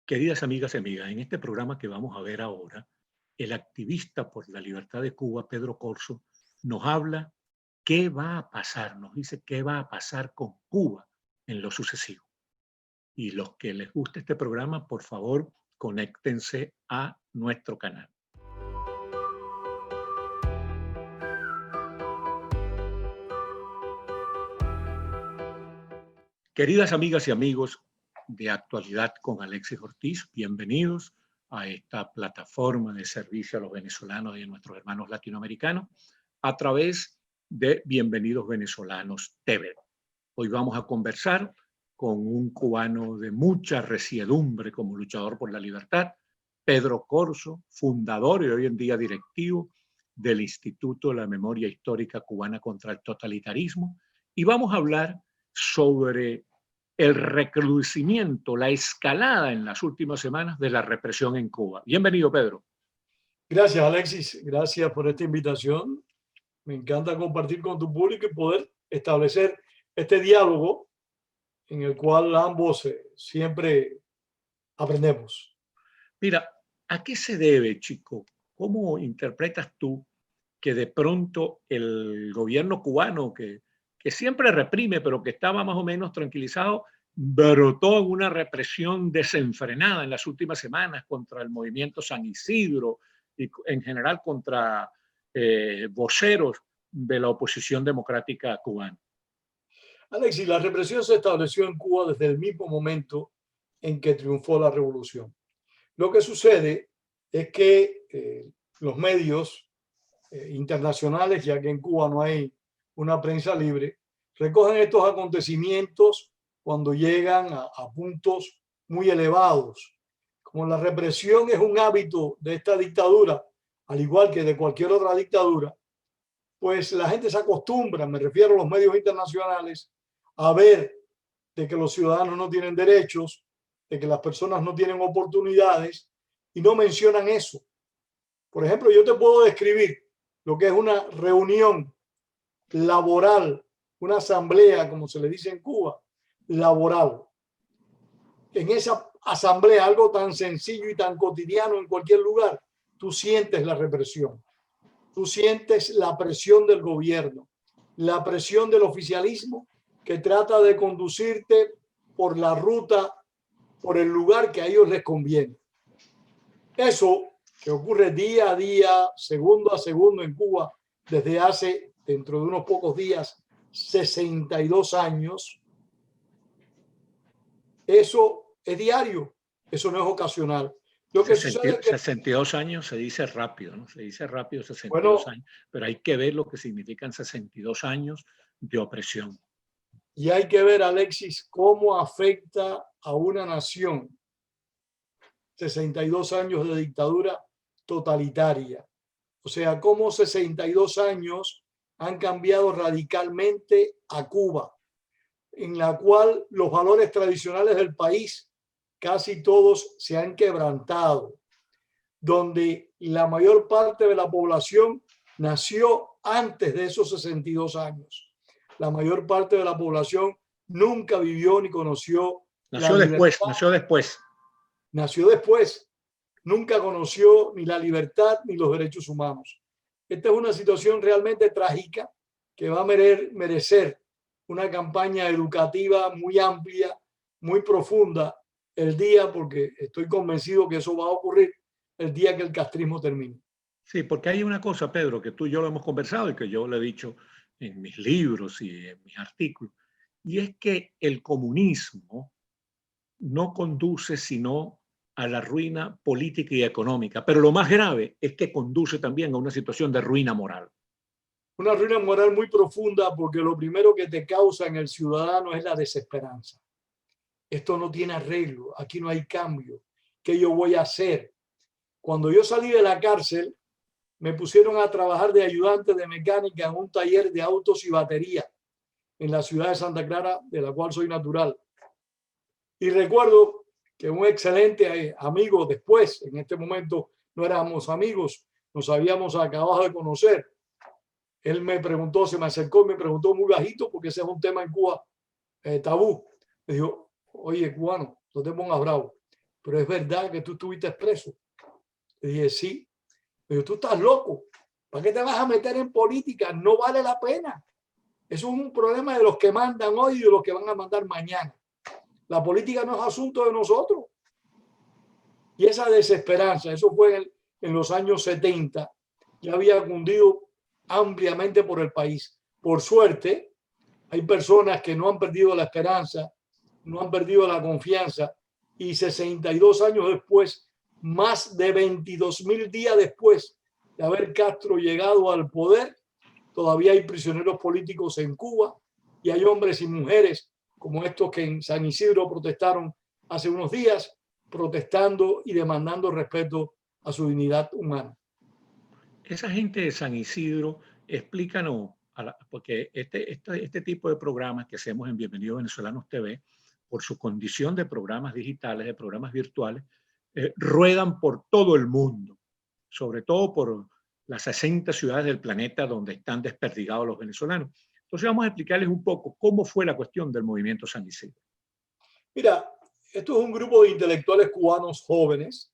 Queridas amigas y amigas, en este programa que vamos a ver ahora, el activista por la libertad de Cuba, Pedro Corso, nos habla qué va a pasar, nos dice qué va a pasar con Cuba en lo sucesivo. Y los que les guste este programa, por favor, conéctense a nuestro canal. Queridas amigas y amigos de Actualidad con Alexis Ortiz, bienvenidos a esta plataforma de servicio a los venezolanos y a nuestros hermanos latinoamericanos a través de Bienvenidos Venezolanos TV. Hoy vamos a conversar con un cubano de mucha resiedumbre como luchador por la libertad, Pedro Corso, fundador y hoy en día directivo del Instituto de la Memoria Histórica Cubana contra el Totalitarismo, y vamos a hablar sobre el recrudecimiento, la escalada en las últimas semanas de la represión en Cuba. Bienvenido, Pedro. Gracias, Alexis. Gracias por esta invitación. Me encanta compartir con tu público y poder establecer este diálogo en el cual ambos siempre aprendemos. Mira, ¿a qué se debe, chico? ¿Cómo interpretas tú que de pronto el gobierno cubano, que siempre reprime, pero que estaba más o menos tranquilizado, brotó en una represión desenfrenada en las últimas semanas contra el movimiento San Isidro y en general contra voceros de la oposición democrática cubana? Alexis, la represión se estableció en Cuba desde el mismo momento en que triunfó la revolución. Lo que sucede es que los medios internacionales, ya que en Cuba no hay una prensa libre, recogen estos acontecimientos cuando llegan a puntos muy elevados. Como la represión es un hábito de esta dictadura, al igual que de cualquier otra dictadura, pues la gente se acostumbra, me refiero a los medios internacionales, a ver de que los ciudadanos no tienen derechos, de que las personas no tienen oportunidades y no mencionan eso. Por ejemplo, yo te puedo describir lo que es una reunión laboral, una asamblea, como se le dice en Cuba, laboral. En esa asamblea, algo tan sencillo y tan cotidiano en cualquier lugar, tú sientes la represión, tú sientes la presión del gobierno, la presión del oficialismo que trata de conducirte por la ruta, por el lugar que a ellos les conviene. Eso que ocurre día a día, segundo a segundo en Cuba, desde hace, dentro de unos pocos días, 62 años, eso es diario, eso no es ocasional. Lo que 62 años se dice rápido, ¿no? Se dice rápido 62 años, pero hay que ver lo que significan 62 años de opresión. Y hay que ver, Alexis, cómo afecta a una nación 62 años de dictadura totalitaria. O sea, cómo 62 años han cambiado radicalmente a Cuba, en la cual los valores tradicionales del país casi todos se han quebrantado, donde la mayor parte de la población nació antes de esos 62 años. La mayor parte de la población nunca vivió ni conoció la libertad. Nació después. Nunca conoció ni la libertad ni los derechos humanos. Esta es una situación realmente trágica que va a merecer una campaña educativa muy amplia, muy profunda el día, porque estoy convencido que eso va a ocurrir el día que el castrismo termine. Sí, porque hay una cosa, Pedro, que tú y yo lo hemos conversado y que yo le he dicho en mis libros y en mis artículos, y es que el comunismo no conduce sino a la ruina política y económica, pero lo más grave es que conduce también a una situación de ruina moral. Una ruina moral muy profunda, porque lo primero que te causa en el ciudadano es la desesperanza. Esto no tiene arreglo, aquí no hay cambio. ¿Qué yo voy a hacer? Cuando yo salí de la cárcel, me pusieron a trabajar de ayudante de mecánica en un taller de autos y batería en la ciudad de Santa Clara, de la cual soy natural. Y recuerdo que un excelente amigo después, en este momento no éramos amigos, nos habíamos acabado de conocer. Él me preguntó, se me acercó y me preguntó muy bajito, porque ese es un tema en Cuba tabú. Me dijo, oye, cubano, no te pongas bravo. pero es verdad que tú estuviste preso. Le dije, sí. Pero tú estás loco. ¿Para qué te vas a meter en política? No vale la pena. Eso es un problema de los que mandan hoy y de los que van a mandar mañana. La política no es asunto de nosotros. Y esa desesperanza, eso fue en los años 70, ya había cundido ampliamente por el país. Por suerte, hay personas que no han perdido la esperanza, no han perdido la confianza, y 62 años después, más de 22.000 días después de haber Castro llegado al poder, todavía hay prisioneros políticos en Cuba y hay hombres y mujeres como estos que en San Isidro protestaron hace unos días, protestando y demandando respeto a su dignidad humana. Esa gente de San Isidro, explícanos, porque este tipo de programas que hacemos en Bienvenidos Venezolanos TV, por su condición de programas digitales, de programas virtuales, ruedan por todo el mundo, sobre todo por las 60 ciudades del planeta donde están desperdigados los venezolanos. Entonces vamos a explicarles un poco cómo fue la cuestión del movimiento San Isidro. Mira, esto es un grupo de intelectuales cubanos jóvenes,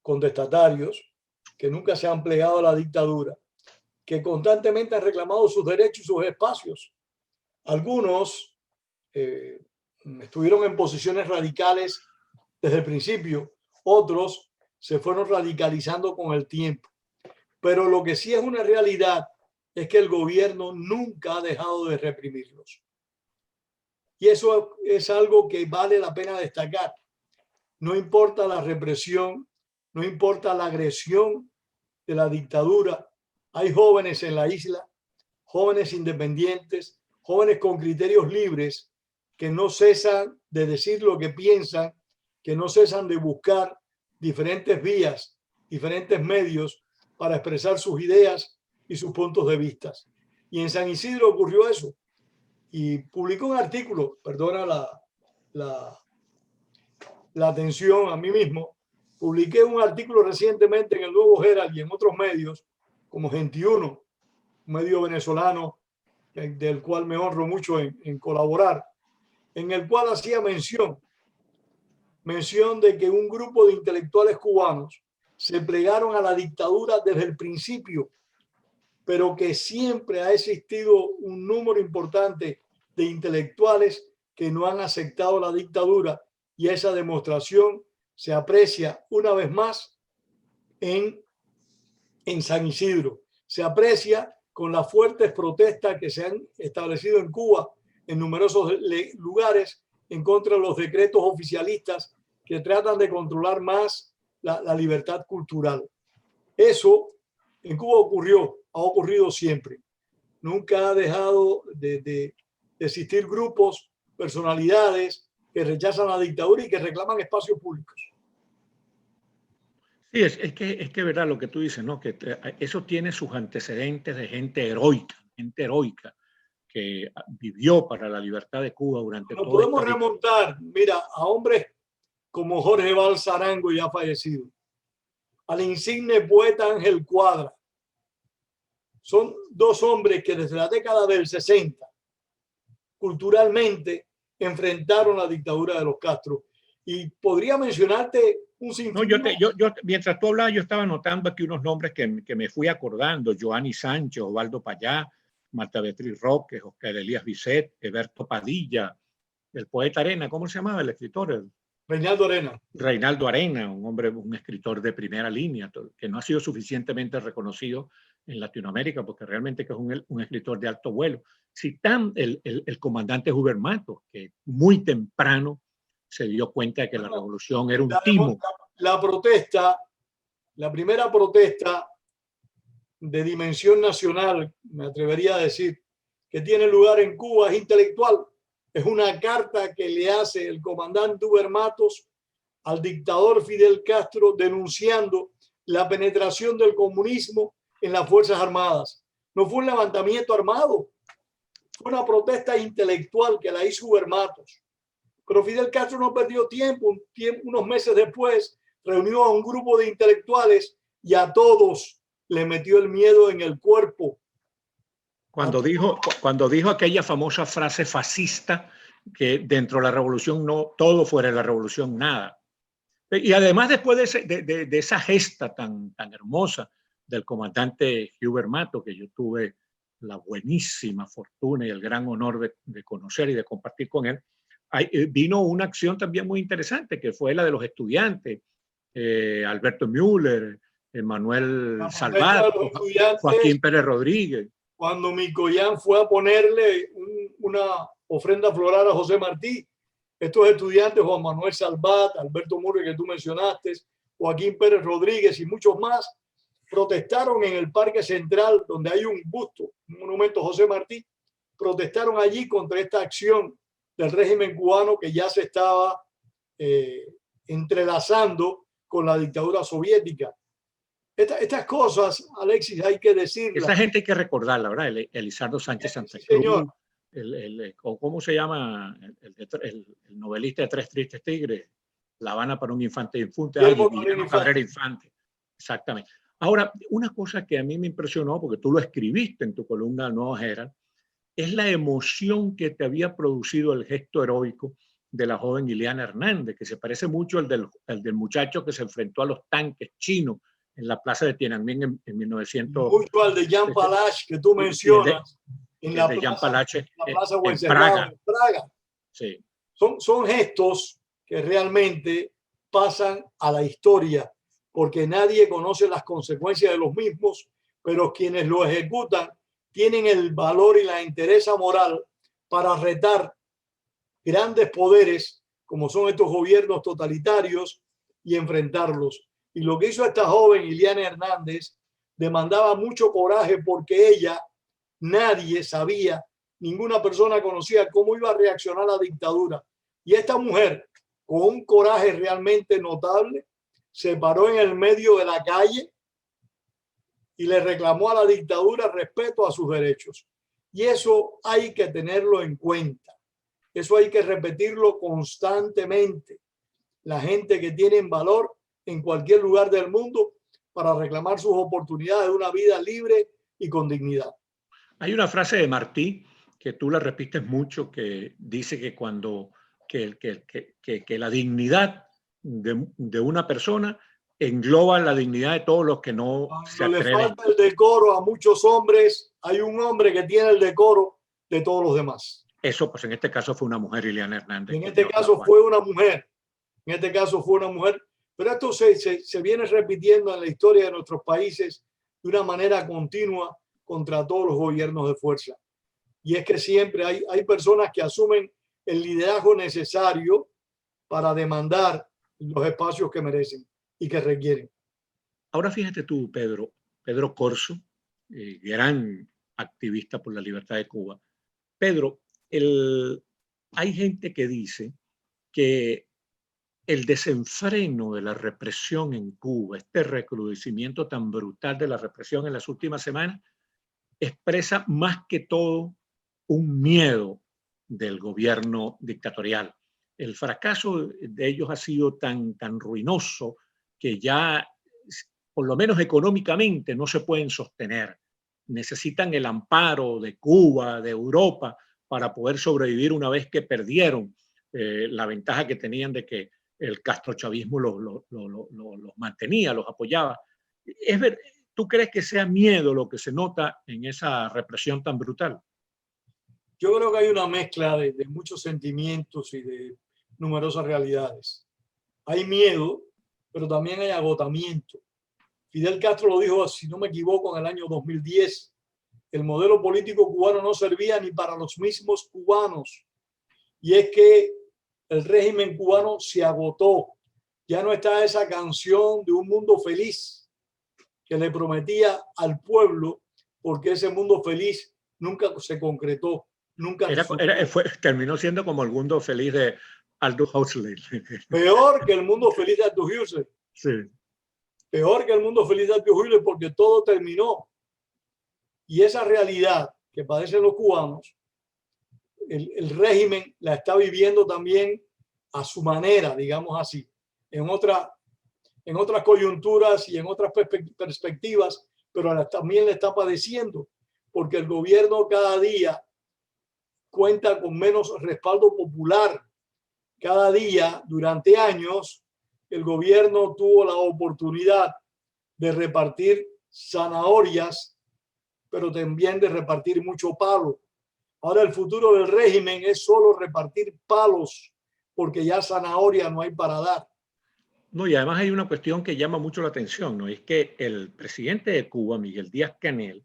contestatarios, que nunca se han plegado a la dictadura, que constantemente han reclamado sus derechos y sus espacios. Algunos estuvieron en posiciones radicales desde el principio, otros se fueron radicalizando con el tiempo. Pero lo que sí es una realidad es que el gobierno nunca ha dejado de reprimirlos. Y eso es algo que vale la pena destacar. No importa la represión, no importa la agresión de la dictadura, hay jóvenes en la isla, jóvenes independientes, jóvenes con criterios libres que no cesan de decir lo que piensan, que no cesan de buscar diferentes vías, diferentes medios para expresar sus ideas y sus puntos de vista. Y en San Isidro ocurrió eso. Y publicó un artículo, perdona la atención a mí mismo, publiqué un artículo recientemente en el Nuevo Herald y en otros medios, como 21, un medio venezolano del cual me honro mucho en colaborar, en el cual hacía mención de que un grupo de intelectuales cubanos se plegaron a la dictadura desde el principio, pero que siempre ha existido un número importante de intelectuales que no han aceptado la dictadura, y esa demostración se aprecia una vez más en San Isidro. Se aprecia con las fuertes protestas que se han establecido en Cuba en numerosos lugares en contra de los decretos oficialistas que tratan de controlar más la libertad cultural. Eso en Cuba ocurrió, ha ocurrido siempre. Nunca ha dejado de existir grupos, personalidades que rechazan la dictadura y que reclaman espacios públicos. Sí, es que verdad lo que tú dices, ¿no? Que eso tiene sus antecedentes de gente heroica que vivió para la libertad de Cuba durante todo. Nos podemos remontar, mira, a hombres como Jorge Valls Arango, ya fallecido, al insigne poeta Ángel Cuadra. Son dos hombres que desde la década del 60 culturalmente enfrentaron la dictadura de los Castro. Y podría mencionarte un sinfín. No, yo mientras tú hablabas, yo estaba anotando aquí unos nombres que me fui acordando: Joanny Sánchez, Osvaldo Payá, Marta Beatriz Roque, Oscar Elías Bisset, Eberto Padilla, el poeta Arena, ¿cómo se llamaba el escritor? Reinaldo Arena. Reinaldo Arena, un escritor de primera línea, que no ha sido suficientemente reconocido en Latinoamérica, porque realmente que es un escritor de alto vuelo. Citan el comandante Hubert Matos, que muy temprano se dio cuenta de que la revolución era un timo. La protesta, la primera protesta de dimensión nacional, me atrevería a decir, que tiene lugar en Cuba es intelectual. Es una carta que le hace el comandante Hubert Matos al dictador Fidel Castro denunciando la penetración del comunismo en las Fuerzas Armadas. No fue un levantamiento armado, fue una protesta intelectual que la hizo Hubert Matos. Pero Fidel Castro no perdió tiempo. Unos meses después reunió a un grupo de intelectuales y a todos le metió el miedo en el cuerpo. Cuando dijo aquella famosa frase fascista, que dentro de la revolución no todo fuera la revolución nada. Y además después de esa gesta tan hermosa del comandante Hubert Mato, que yo tuve la buenísima fortuna y el gran honor de conocer y de compartir con él, vino una acción también muy interesante, que fue la de los estudiantes, Alberto Müller, Manuel Salvat, Joaquín Pérez Rodríguez. Cuando Micoyán fue a ponerle una ofrenda floral a José Martí, estos estudiantes, Juan Manuel Salvat, Alberto Müller que tú mencionaste, Joaquín Pérez Rodríguez y muchos más, protestaron en el Parque Central, donde hay un busto, un monumento a José Martí, protestaron allí contra esta acción del régimen cubano que ya se estaba entrelazando con la dictadura soviética. Estas cosas, Alexis, hay que decirlas. Esa gente hay que recordarla, ¿verdad? Elizardo Sánchez Santa Cruz, ¿cómo se llama? El novelista de Tres Tristes Tigres, La Habana para un infante difunto, Guillermo Cabrera Infante. Exactamente. Ahora, una cosa que a mí me impresionó, porque tú lo escribiste en tu columna Nuevos Herald, es la emoción que te había producido el gesto heroico de la joven Ileana Hernández, que se parece mucho al del muchacho que se enfrentó a los tanques chinos en la plaza de Tiananmen en 1900. Mucho al de Jean Palach que tú mencionas. En la plaza en Praga. Sí. Son gestos que realmente pasan a la historia, porque nadie conoce las consecuencias de los mismos, pero quienes lo ejecutan tienen el valor y la entereza moral para retar grandes poderes como son estos gobiernos totalitarios y enfrentarlos. Y lo que hizo esta joven Ileana Hernández demandaba mucho coraje, porque ella, nadie sabía, ninguna persona conocía cómo iba a reaccionar la dictadura. Y esta mujer, con un coraje realmente notable, se paró en el medio de la calle y le reclamó a la dictadura respeto a sus derechos. Y eso hay que tenerlo en cuenta. Eso hay que repetirlo constantemente. La gente que tiene valor en cualquier lugar del mundo para reclamar sus oportunidades de una vida libre y con dignidad. Hay una frase de Martí que tú la repites mucho, que dice que que la dignidad de una persona engloba la dignidad de todos los que no se atreven. Cuando le falta el decoro a muchos hombres, hay un hombre que tiene el decoro de todos los demás. Eso, pues en este caso fue una mujer, Ileana Hernández. En este caso fue una mujer. En este caso fue una mujer. Pero esto se viene repitiendo en la historia de nuestros países de una manera continua contra todos los gobiernos de fuerza. Y es que siempre hay personas que asumen el liderazgo necesario para demandar los espacios que merecen y que requieren. Ahora fíjate tú, Pedro Corzo, gran activista por la libertad de Cuba. Pedro, hay gente que dice que el desenfreno de la represión en Cuba, este recrudecimiento tan brutal de la represión en las últimas semanas, expresa más que todo un miedo del gobierno dictatorial. El fracaso de ellos ha sido tan ruinoso que ya, por lo menos económicamente, no se pueden sostener. Necesitan el amparo de Cuba, de Europa, para poder sobrevivir una vez que perdieron la ventaja que tenían de que el castrochavismo los mantenía, los apoyaba. ¿Tú crees que sea miedo lo que se nota en esa represión tan brutal? Yo creo que hay una mezcla de muchos sentimientos y de numerosas realidades. Hay miedo, pero también hay agotamiento. Fidel Castro lo dijo, si no me equivoco, en el año 2010. El modelo político cubano no servía ni para los mismos cubanos. Y es que el régimen cubano se agotó. Ya no está esa canción de un mundo feliz que le prometía al pueblo, porque ese mundo feliz nunca se concretó. Terminó siendo como el mundo feliz de Aldous Huxley. Peor que el mundo feliz de Aldous Huxley. Sí. Peor que el mundo feliz de Aldous Huxley, porque todo terminó. Y esa realidad que padecen los cubanos, el régimen la está viviendo también a su manera, digamos así, en otras coyunturas y en otras perspectivas, pero también la está padeciendo, porque el gobierno cada día cuenta con menos respaldo popular. Cada día, durante años, el gobierno tuvo la oportunidad de repartir zanahorias, pero también de repartir mucho palo. Ahora el futuro del régimen es solo repartir palos, porque ya zanahoria no hay para dar. No, y además hay una cuestión que llama mucho la atención, ¿no? Es que el presidente de Cuba, Miguel Díaz-Canel,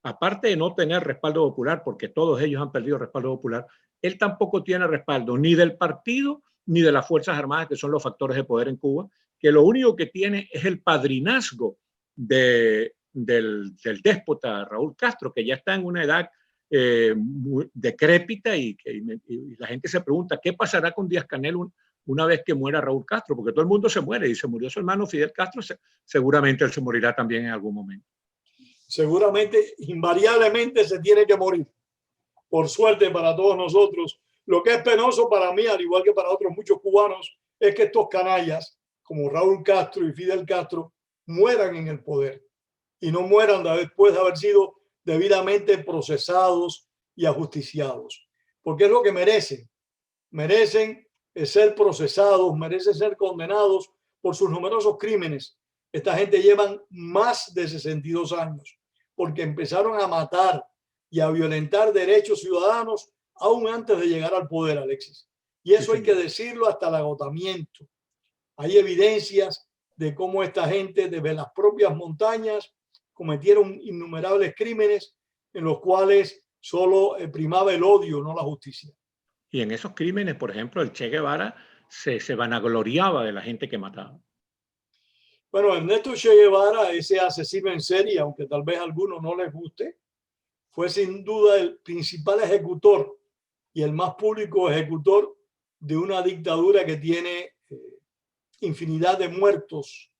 aparte de no tener respaldo popular, porque todos ellos han perdido respaldo popular, él tampoco tiene respaldo ni del partido ni de las Fuerzas Armadas, que son los factores de poder en Cuba, que lo único que tiene es el padrinazgo del déspota Raúl Castro, que ya está en una edad muy decrépita y la gente se pregunta qué pasará con Díaz-Canel una vez que muera Raúl Castro, porque todo el mundo se muere y se murió su hermano Fidel Castro, seguramente él se morirá también en algún momento. Seguramente, invariablemente se tiene que morir. Por suerte para todos nosotros. Lo que es penoso para mí, al igual que para otros muchos cubanos, es que estos canallas, como Raúl Castro y Fidel Castro, mueran en el poder y no mueran después de haber sido debidamente procesados y ajusticiados. Porque es lo que merecen. Merecen ser procesados, merecen ser condenados por sus numerosos crímenes. Esta gente llevan más de 62 años porque empezaron a matar y a violentar derechos ciudadanos aún antes de llegar al poder, Alexis. Y eso hay que decirlo hasta el agotamiento. Hay evidencias de cómo esta gente desde las propias montañas cometieron innumerables crímenes en los cuales solo primaba el odio, no la justicia. Y en esos crímenes, por ejemplo, el Che Guevara se vanagloriaba de la gente que mataba. Bueno, Ernesto Che Guevara, ese asesino en serie, aunque tal vez a algunos no les guste, fue sin duda el principal ejecutor y el más público ejecutor de una dictadura que tiene infinidad de muertos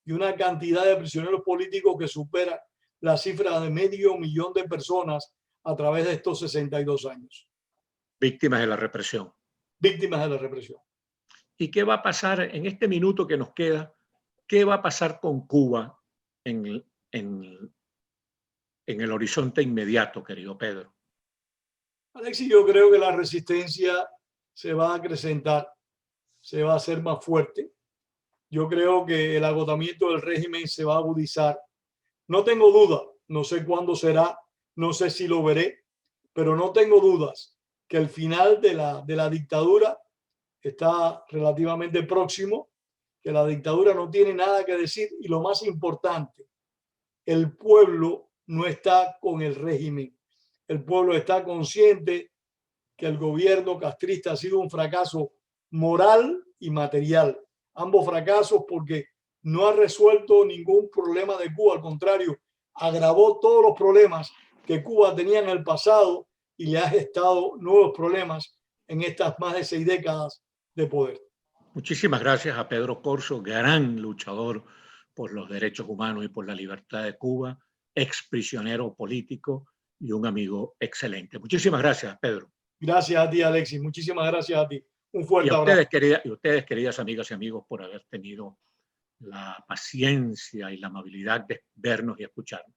y una cantidad de prisioneros políticos que supera la cifra de 500.000 de personas a través de estos 62 años. Víctimas de la represión. Víctimas de la represión. ¿Y qué va a pasar en este minuto que nos queda? ¿Qué va a pasar con Cuba en el horizonte inmediato, querido Pedro? Alexis, yo creo que la resistencia se va a acrecentar, se va a hacer más fuerte. Yo creo que el agotamiento del régimen se va a agudizar. No tengo duda, no sé cuándo será, no sé si lo veré, pero no tengo dudas que el final de la dictadura está relativamente próximo, que la dictadura no tiene nada que decir y lo más importante, el pueblo no está con el régimen. El pueblo está consciente que el gobierno castrista ha sido un fracaso moral y material. Ambos fracasos porque no ha resuelto ningún problema de Cuba, al contrario, agravó todos los problemas que Cuba tenía en el pasado y le ha gestado nuevos problemas en estas más de 6 décadas de poder. Muchísimas gracias a Pedro Corso, gran luchador por los derechos humanos y por la libertad de Cuba, ex prisionero político y un amigo excelente. Muchísimas gracias, Pedro. Gracias a ti, Alexis. Muchísimas gracias a ti. Un fuerte abrazo. Y ustedes, queridas amigas y amigos, por haber tenido la paciencia y la amabilidad de vernos y escucharnos.